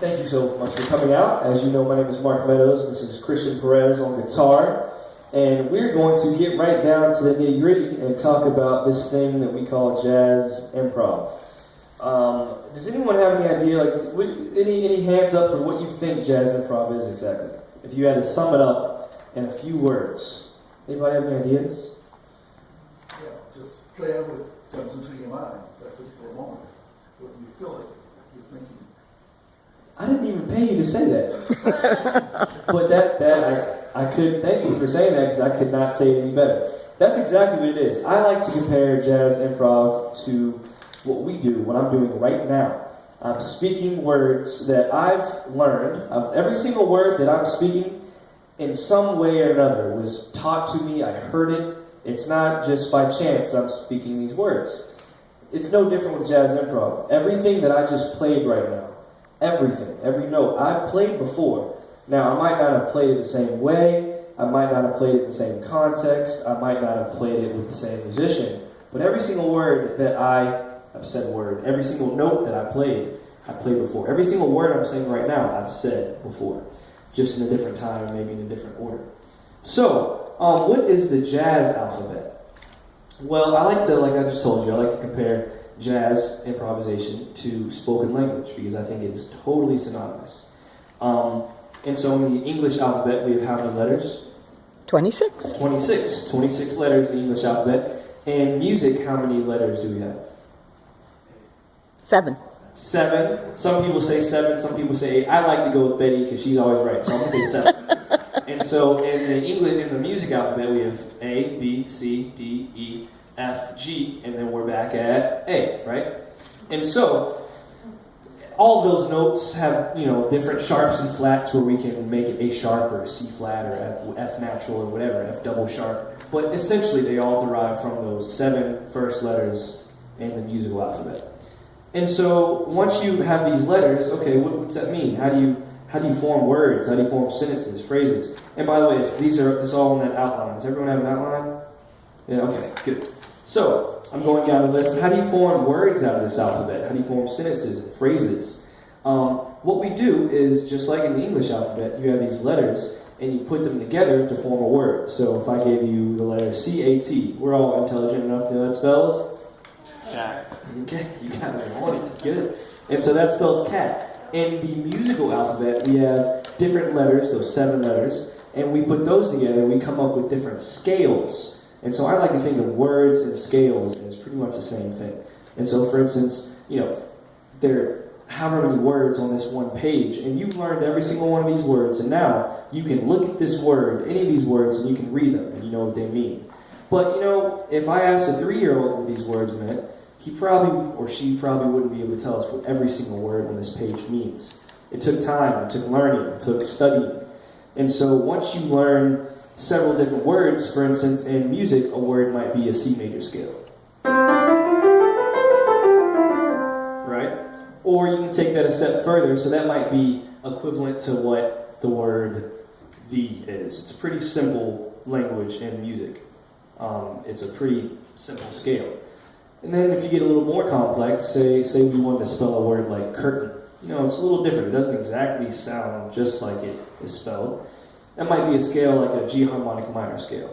Thank you so much for coming out. As you know, my name is MarkGMeadows. This is Perez on guitar. And we're going to get right down to the nitty-gritty and talk about this thing that we call jazz improv. Does anyone have any idea, any hands up for what you think jazz improv is exactly? If you had to sum it up in a few words. Anybody have any ideas? Yeah, just play out what comes into your mind at that particular moment. What you feel it, you're thinking. I didn't even pay you to say that. But I could, thank you for saying that, because I could not say it any better. That's exactly what it is. I like to compare jazz improv to what we do, what I'm doing right now. I'm speaking words that I've learned. Every single word that I'm speaking, in some way or another, was taught to me. I heard it. It's not just by chance I'm speaking these words. It's no different with jazz improv. Everything that I just played right now, everything, every note, I've played before. Now, I might not have played it the same way. I might not have played it in the same context. I might not have played it with the same musician. But every single word that I've said word, every single note that I played before. Every single word I'm saying right now, I've said before. Just in a different time, maybe in a different order. So, what is the jazz alphabet? Well, I like to, like I just told you, I like to compare jazz improvisation to spoken language, because I think it's totally synonymous. And so in the English alphabet, we have how many letters? 26. 26. 26 letters in the English alphabet. And music, how many letters do we have? 7. 7. Some people say 7, some people say 8. I like to go with Betty because she's always right, so I'm going to say 7. And so in the music alphabet, we have A, B, C, D, E, F, G, and then we're back at A, right? And so all of those notes have, different sharps and flats where we can make it A sharp or C flat or F natural or whatever, F double sharp. But essentially, they all derive from those 7 first letters in the musical alphabet. And so once you have these letters, okay, what's that mean? How do you form words? How do you form sentences, phrases? And by the way, if this is all in that outline. Does everyone have an outline? Yeah, okay, good. So I'm going down the list. How do you form words out of this alphabet? How do you form sentences and phrases? What we do is, just like in the English alphabet, you have these letters, and you put them together to form a word. So if I gave you the letter C-A-T, we're all intelligent enough to know what it spells? Cat. Okay, you got it on it. Good. And so that spells cat. In the musical alphabet, we have different letters, those 7 letters, and we put those together, we come up with different scales. And so I like to think of words and scales as pretty much the same thing. And so, for instance, there are however many words on this one page, and you've learned every single one of these words, and now you can look at this word, any of these words, and you can read them, and you know what they mean. But, if I asked a 3-year-old what these words meant, he probably, or she probably wouldn't be able to tell us what every single word on this page means. It took time, it took learning, it took studying. And so once you learn several different words, for instance, in music, a word might be a C major scale. Right? Or you can take that a step further, so that might be equivalent to what the word V is. It's a pretty simple language in music. It's a pretty simple scale. And then if you get a little more complex, say we wanted to spell a word like curtain. It's a little different. It doesn't exactly sound just like it is spelled. That might be a scale like a G harmonic minor scale.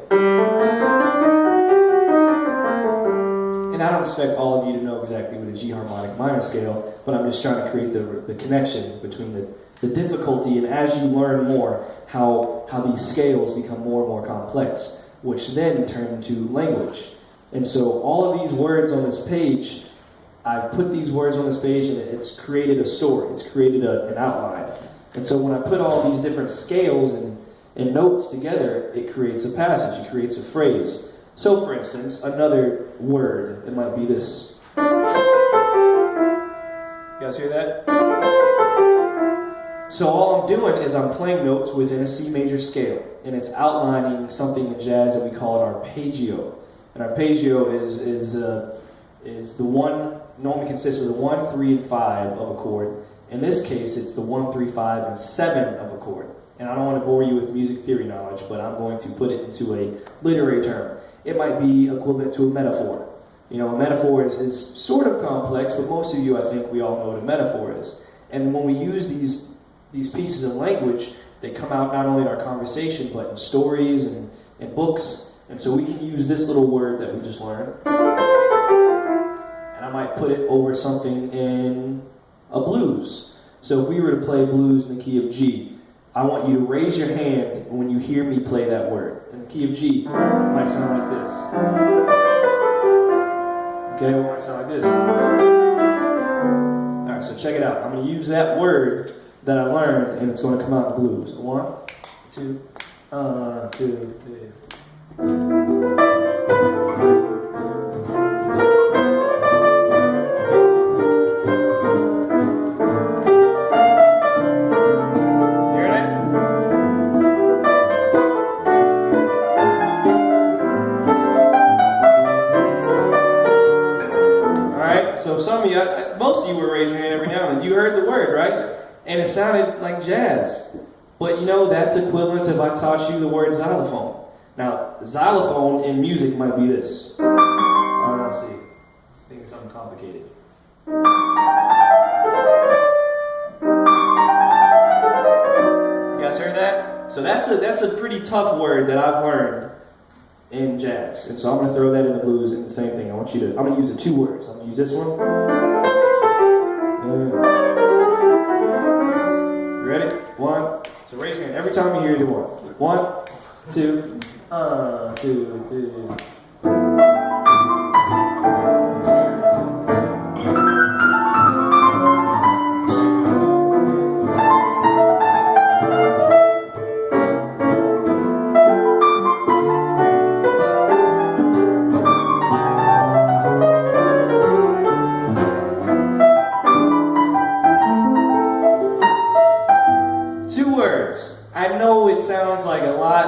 And I don't expect all of you to know exactly what a G harmonic minor scale, but I'm just trying to create the connection between the difficulty, and as you learn more, how these scales become more and more complex, which then turn into language. And so all of these words on this page, I've put these words on this page, and it's created a story. It's created an outline. And so when I put all these different scales and notes together, it creates a passage. It creates a phrase. So, for instance, another word, it might be this. You guys hear that? So all I'm doing is I'm playing notes within a C major scale, and it's outlining something in jazz that we call an arpeggio. An arpeggio is the one, normally consists of the 1, 3, and 5 of a chord. In this case, it's the 1, 3, 5, and 7 of a chord. And I don't want to bore you with music theory knowledge, but I'm going to put it into a literary term. It might be equivalent to a metaphor. A metaphor is sort of complex, but most of you, I think, we all know what a metaphor is. And when we use these pieces of language, they come out not only in our conversation, but in stories and books. And so we can use this little word that we just learned. And I might put it over something in a blues. So if we were to play blues in the key of G, I want you to raise your hand when you hear me play that word. In the key of G, it might sound like this. Okay, it might sound like this. Alright, so check it out. I'm going to use that word that I learned, and it's going to come out in the blues. 1, 2, 2, 3. Most of you were raising your hand every now and then. You heard the word, right? And it sounded like jazz. But you know, that's equivalent if I taught you the word xylophone. Now, xylophone in music might be this. Let's see. Let's think of something complicated. You guys heard that? So that's a pretty tough word that I've learned in jazz. And so I'm going to throw that in the blues and the same thing. I'm going to use the 2 words. I'm going to use this one. You ready? 1. So raise your hand every time you hear the one. 1, 2, 2, 3.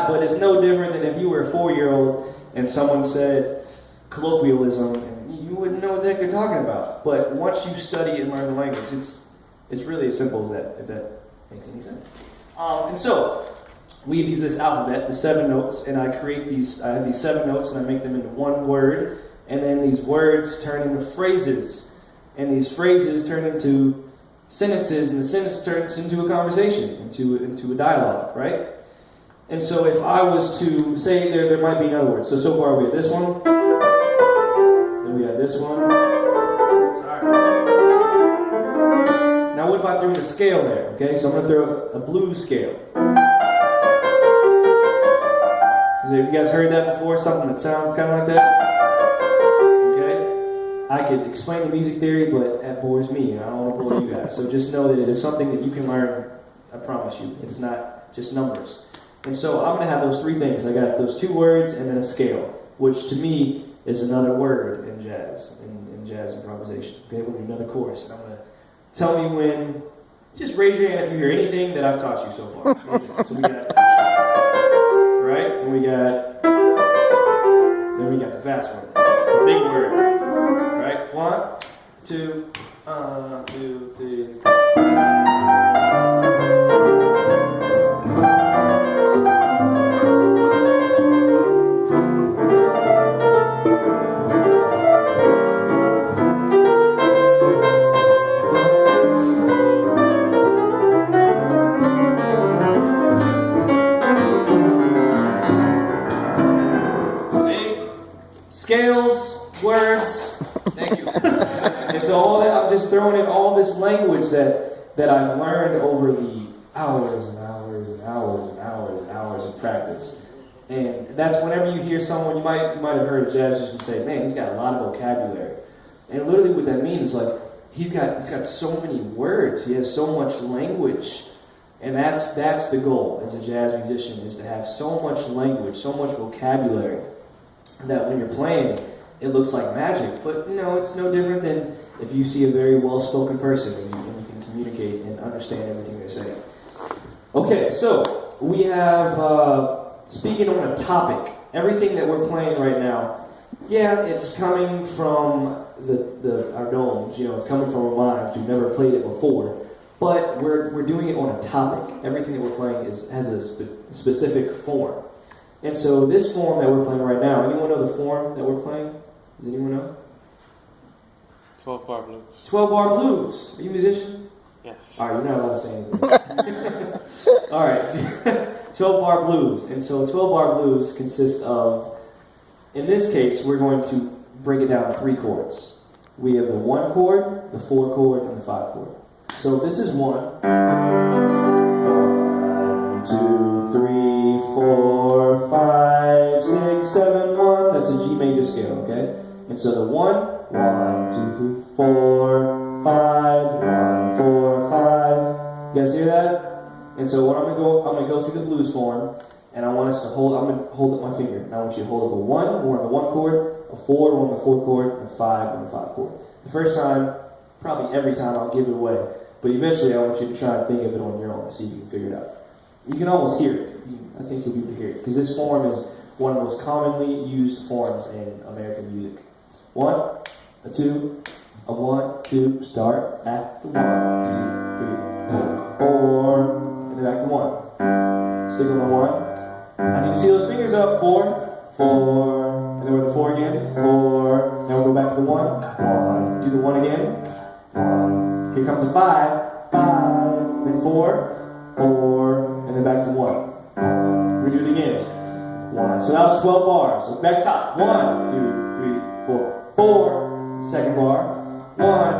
But it's no different than if you were a 4-year-old and someone said colloquialism and you wouldn't know what the heck they're talking about. But once you study and learn the language, it's really as simple as that, if that makes any sense. And so we use this alphabet, the 7 notes, and I have these 7 notes and I make them into one word, and then these words turn into phrases, and these phrases turn into sentences, and the sentence turns into a conversation, into a dialogue, right? And so if I was to say there might be another word. So far we have this one. Then we have this one. Sorry. Now what if I threw in a scale there? Okay, so I'm going to throw a blues scale. Have you guys heard that before? Something that sounds kind of like that? Okay. I could explain the music theory, but that bores me. I don't want to bore you guys. So just know that it is something that you can learn. I promise you. It's not just numbers. And so I'm going to have those 3 things. I got those 2 words and then a scale, which to me is another word in jazz, in jazz improvisation. Okay, we'll do another chorus. And I'm going to tell me when. Just raise your hand if you hear anything that I've taught you so far. So we got, right? And we got the fast one, the big word, right? 1, 2, 2, 3. Scales, words, thank you. And so all that, I'm just throwing in all this language that I've learned over the hours and hours and hours and hours and hours of practice. And that's whenever you hear someone, you might have heard a jazz musician say, man, he's got a lot of vocabulary. And literally what that means is like, he's got so many words, he has so much language. And that's the goal as a jazz musician, is to have so much language, so much vocabulary, that when you're playing, it looks like magic. But, you know, it's no different than if you see a very well-spoken person and you can communicate and understand everything they're saying. Okay, so we have, speaking on a topic, everything that we're playing right now, yeah, it's coming from our domes, you know, it's coming from our minds. We've never played it before. But we're doing it on a topic. Everything that we're playing has a specific form. And so this form that we're playing right now, anyone know the form that we're playing? Does anyone know? 12-bar blues. 12-bar blues. Are you a musician? Yes. All right, you're not allowed to say anything. All right, 12-bar blues. And so 12-bar blues consists of, in this case, we're going to break it down to 3 chords. We have the 1 chord, the 4 chord, and the 5 chord. So this is 1. 1, 2, 3, 4, 5, 6, 7, 1. That's a G major scale, okay? And so the 1, 1, 2, 3, 4, 5, 1, 4, 5. You guys hear that? And so what I'm gonna go through the blues form, and I want us to hold. I'm gonna hold up my finger, and I want you to hold up a 1, we're on the 1 chord, a 4, we're on the 4 chord, and a 5 on the 5 chord. The first time, probably every time, I'll give it away, but eventually I want you to try and think of it on your own and see if you can figure it out. You can almost hear it. I think you'll be able to hear it, because this form is one of the most commonly used forms in American music. 1, a 2, a 1, 2, start at the 1, 2, 3, 4, 4, and then back to 1. Stick on the 1. I need to see those fingers up. 4, 4, and then we're the 4 again. 4, now we'll go back to the 1. 1, do the 1 again. 1. Here comes a 5, 5, then 4, 4, and then back to 1. We do it again. 1. So that was 12 bars. So back top. 1, 2, 3, 4, 4. Second bar. 1,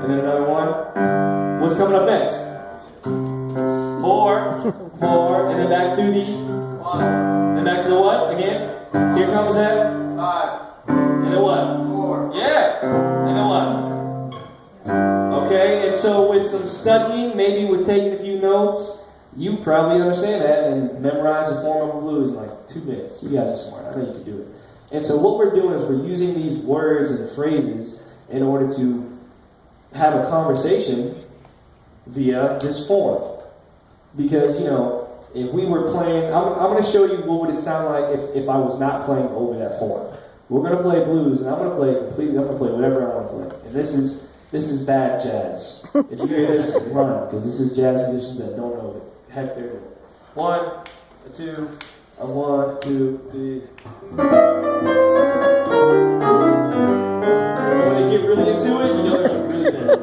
and then another 1. What's coming up next? 4, 4, and then back to the 1. And back to the what again? Here comes that 5. And then what? 4. Yeah. And then what? Okay, and so with some studying, maybe with taking a few notes, you probably understand that and memorize the form of a blues in like 2 minutes. You guys are smart. I know you can do it. And so what we're doing is we're using these words and phrases in order to have a conversation via this form. Because, you know, if we were playing, I'm going to show you what would it sound like if I was not playing over that form. We're going to play blues, and I'm going to play whatever I want to play. And this is bad jazz. If you hear this, run, because this is jazz musicians that don't know what the heck they're doing. 1, a 2, a 1, 2, 3. When they get really into it, you know they're like really bad.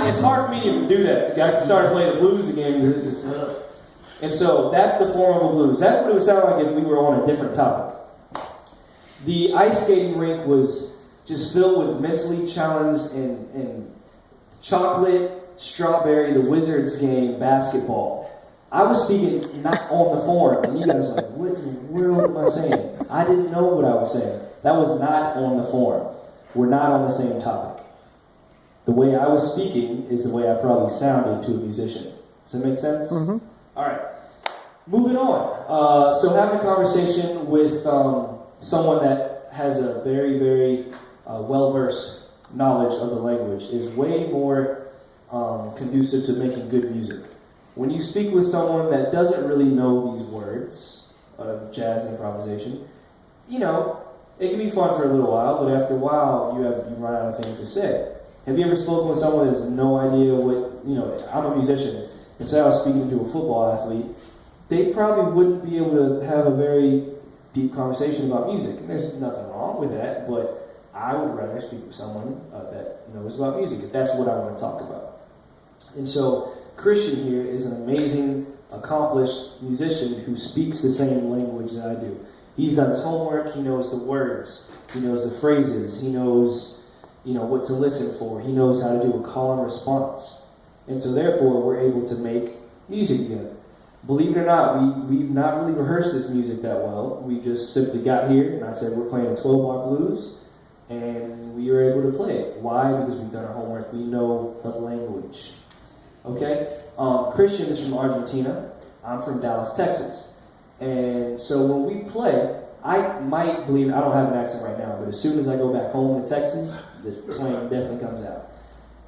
It's hard for me to even do that. I can start to play the blues again. It's just, and so that's the form of a blues. That's what it would sound like if we were on a different topic. The ice skating rink was just filled with mentally challenged and chocolate, strawberry, the Wizards game, basketball. I was speaking not on the form, and you guys were like, what in the world am I saying? I didn't know what I was saying. That was not on the form. We're not on the same topic. The way I was speaking is the way I probably sounded to a musician. Does that make sense? Mm-hmm. All right. Moving on. So having a conversation with someone that has a very, very well-versed knowledge of the language is way more conducive to making good music. When you speak with someone that doesn't really know these words of jazz improvisation, you know, it can be fun for a little while, but after a while, you run out of things to say. Have you ever spoken with someone that has no idea what, you know, I'm a musician, and say I was speaking to a football athlete, they probably wouldn't be able to have a very deep conversation about music. And there's nothing wrong with that, but I would rather speak with someone that knows about music, if that's what I want to talk about. And so Christian here is an amazing, accomplished musician who speaks the same language that I do. He's done his homework, he knows the words, he knows the phrases, he knows, you know, what to listen for, he knows how to do a call and response. And so therefore, we're able to make music together. Believe it or not, we've not really rehearsed this music that well. We just simply got here, and I said, we're playing a 12-bar blues, and we were able to play it. Why? Because we've done our homework. We know the language. Okay? Christian is from Argentina. I'm from Dallas, Texas. And so when we play, I might believe, I don't have an accent right now, but as soon as I go back home to Texas, the twang definitely comes out.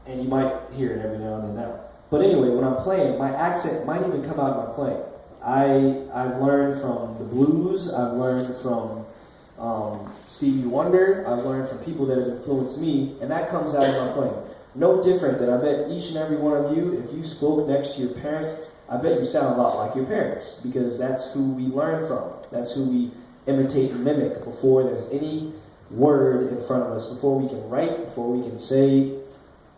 And you might hear it every now and then now. But anyway, when I'm playing, my accent might even come out when I'm playing. I've learned from the blues, I've learned from Stevie Wonder, I've learned from people that have influenced me, and that comes out as I'm playing. No different than I bet each and every one of you, if you spoke next to your parent, I bet you sound a lot like your parents, because that's who we learn from. That's who we imitate and mimic before there's any word in front of us, before we can write, before we can say,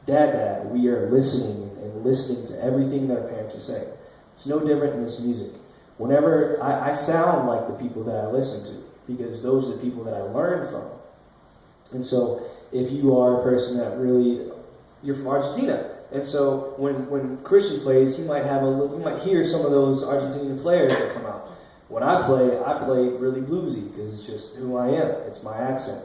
Dad, we are listening and listening to everything that our parents are saying. It's no different in this music. Whenever I sound like the people that I listen to, because those are the people that I learn from. And so if you are a person that really, you're from Argentina, and so when Christian plays, he might you might hear some of those Argentinian flares that come out. When I play really bluesy because it's just who I am. It's my accent.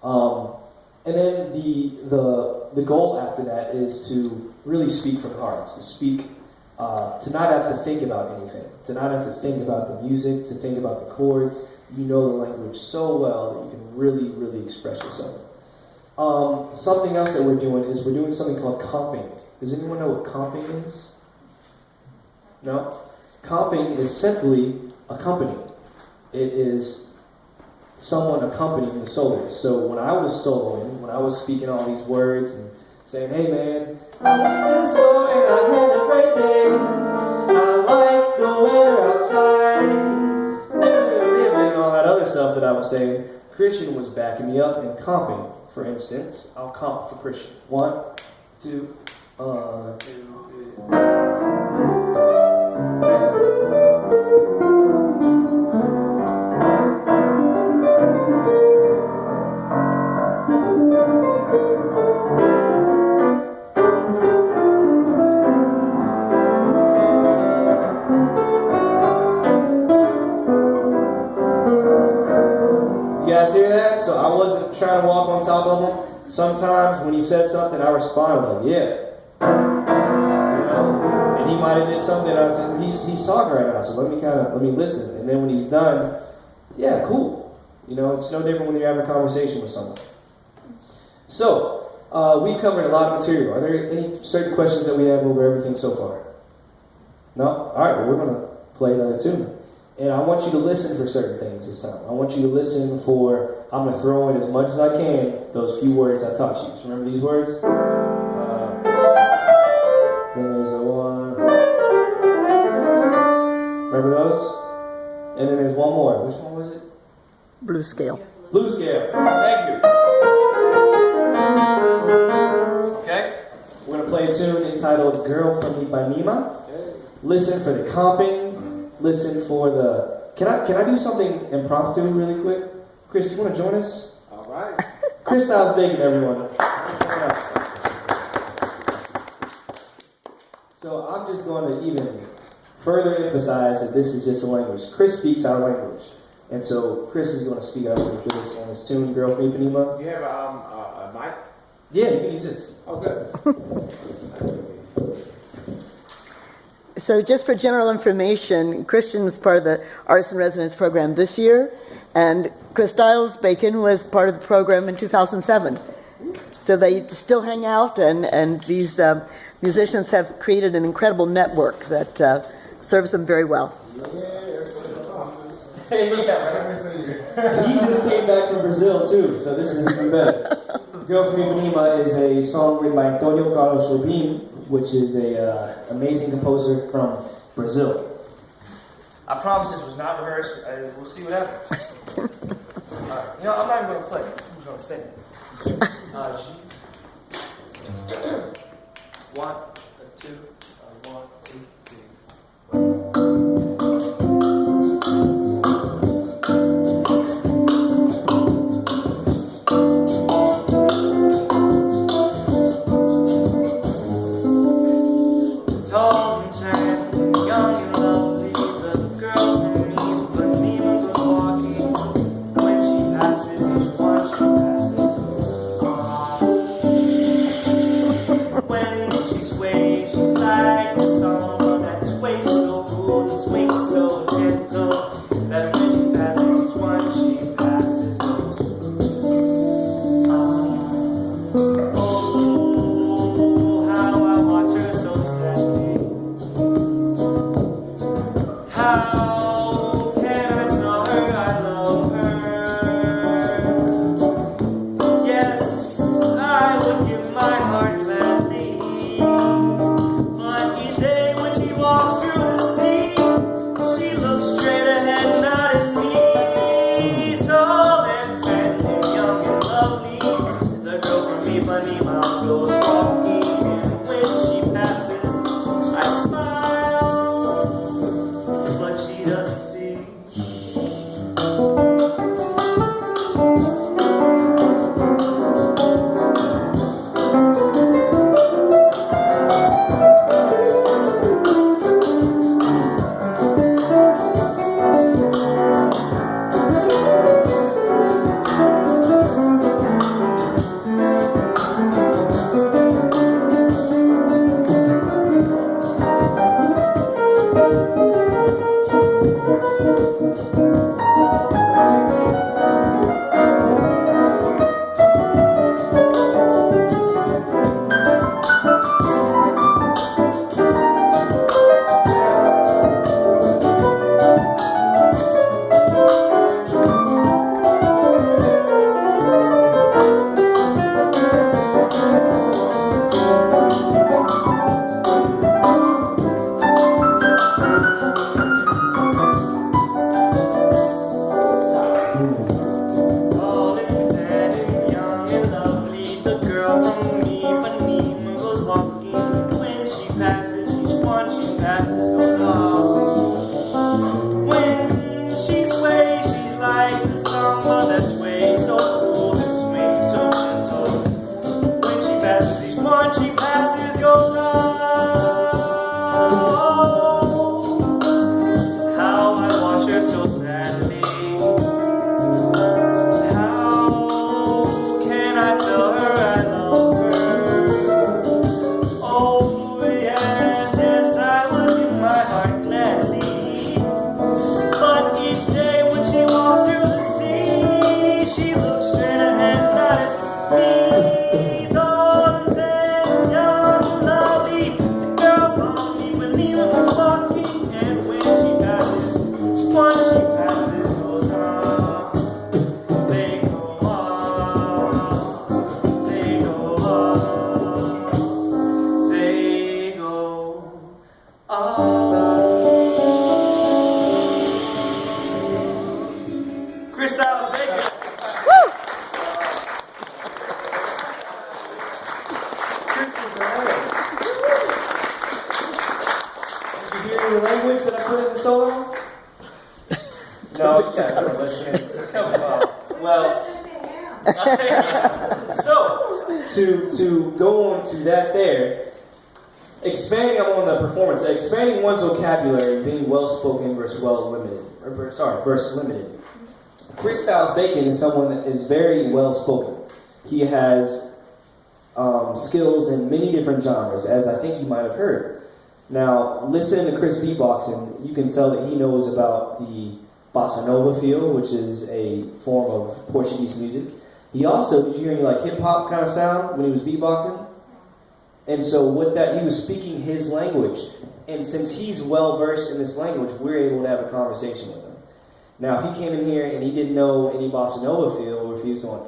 And then the goal after that is to really speak from the heart, to speak, to not have to think about anything, to not have to think about the music, to think about the chords. You know the language so well that you can really, really express yourself. Something else that we're doing something called comping. Does anyone know what comping is? No? Comping is simply accompanying. It is someone accompanying the soloist. So when I was soloing, when I was speaking all these words and saying, hey man, I went to the store and I had a great day. I like the weather outside. And all that other stuff that I was saying, Christian was backing me up and comping. For instance, I'll comp for Christian. 1, 2, 2, 3. You guys hear that? So I wasn't trying to walk on top of him. Sometimes when he said something, I responded like, yeah. You know? And he might have did something, I said, he's talking right now, so let me listen. And then when he's done, yeah, cool. You know, it's no different when you're having a conversation with someone. So, we covered a lot of material. Are there any certain questions that we have over everything so far? No? Alright, well, we're going to play another tune. And I want you to listen for certain things this time. I want you to listen for, I'm going to throw in as much as I can those few words I taught you. So remember these words? There's a one. Remember those? And then there's one more. Which one was it? Blue scale. Blue scale. Thank you. Okay? We're going to play a tune entitled Girl from Ipanema. Listen for the comping. Listen for the... Can I do something impromptu really quick? Chris, do you want to join us? All right. Chris Styles Bacon, everyone. So I'm just going to even further emphasize that this is just a language. Chris speaks our language. And so Chris is going to speak our language for this on this tune, Girl from Ipanema. Do you have a mic? Yeah, you can use this. Oh, good. So just for general information, Christian was part of the Artisan Residence program this year, and Chris Styles Bacon was part of the program in 2007. So they still hang out, and these musicians have created an incredible network that serves them very well. He just came back from Brazil too, so this is even better. Girl from Ipanema is a song written by Antonio Carlos Jobim, which is a amazing composer from Brazil. I promise this was not rehearsed. We'll see what happens. You know, I'm not even going to play. I'm going to sing it. G. 1, 2, 1, 2, 3. When she sways, she's like guys are listening. Come on. Well, so to go on to that there, expanding on the performance, expanding one's vocabulary, being well spoken versus versus limited. Chris Styles Bacon is someone that is very well spoken. He has skills in many different genres, as I think you might have heard. Now, listening to Chris beatboxing, you can tell that he knows about the bossa nova feel, which is a form of Portuguese music. He also, did you hear any like hip hop kind of sound when he was beatboxing? And so with that, he was speaking his language. And since he's well versed in this language, we're able to have a conversation with him. Now, if he came in here and he didn't know any bossa nova feel, or if he was going,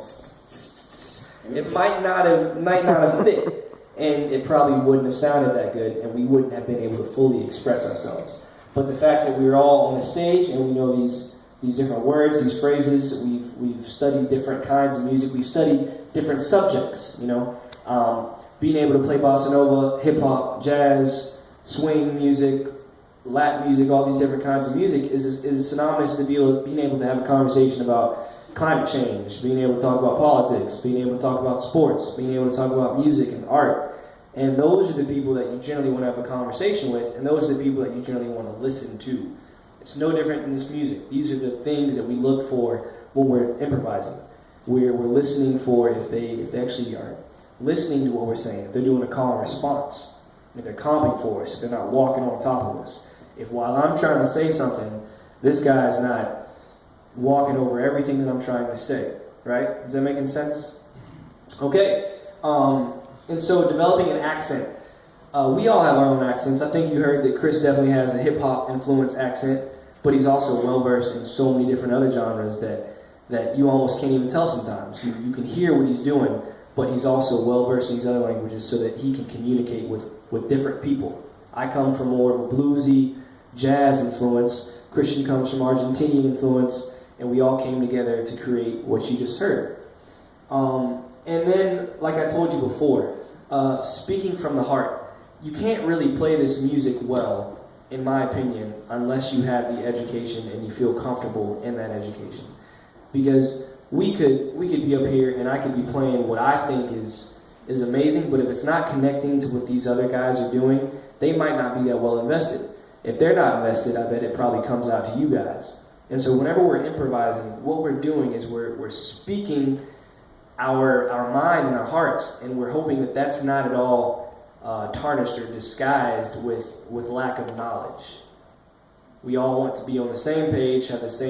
it might not have fit. And it probably wouldn't have sounded that good, and we wouldn't have been able to fully express ourselves. But the fact that we were all on the stage and we know these different words, these phrases, we've studied different kinds of music, we've studied different subjects, being able to play bossa nova, hip hop, jazz, swing music, Latin music, all these different kinds of music is synonymous to being able to have a conversation about climate change, being able to talk about politics, being able to talk about sports, being able to talk about music and art. And those are the people that you generally want to have a conversation with, and those are the people that you generally want to listen to. It's no different in this music. These are the things that we look for when we're improvising. We're listening for if they actually are listening to what we're saying, if they're doing a call and response, if they're comping for us, if they're not walking on top of us. If while I'm trying to say something, this guy's not walking over everything that I'm trying to say, right? Is that making sense? Okay. And so developing an accent. We all have our own accents. I think you heard that Chris definitely has a hip-hop influence accent, but he's also well-versed in so many different other genres that you almost can't even tell sometimes. You can hear what he's doing, but he's also well-versed in these other languages so that he can communicate with different people. I come from more of a bluesy, jazz influence. Christian comes from Argentinian influence, and we all came together to create what you just heard. And then, like I told you before, speaking from the heart, you can't really play this music well, in my opinion, unless you have the education and you feel comfortable in that education. Because we could be up here and I could be playing what I think is amazing, but if it's not connecting to what these other guys are doing, they might not be that well invested. If they're not invested, I bet it probably comes out to you guys. And so whenever we're improvising, what we're doing is we're speaking our mind and our hearts, and we're hoping that that's not at all tarnished or disguised with lack of knowledge. We all want to be on the same page, have the same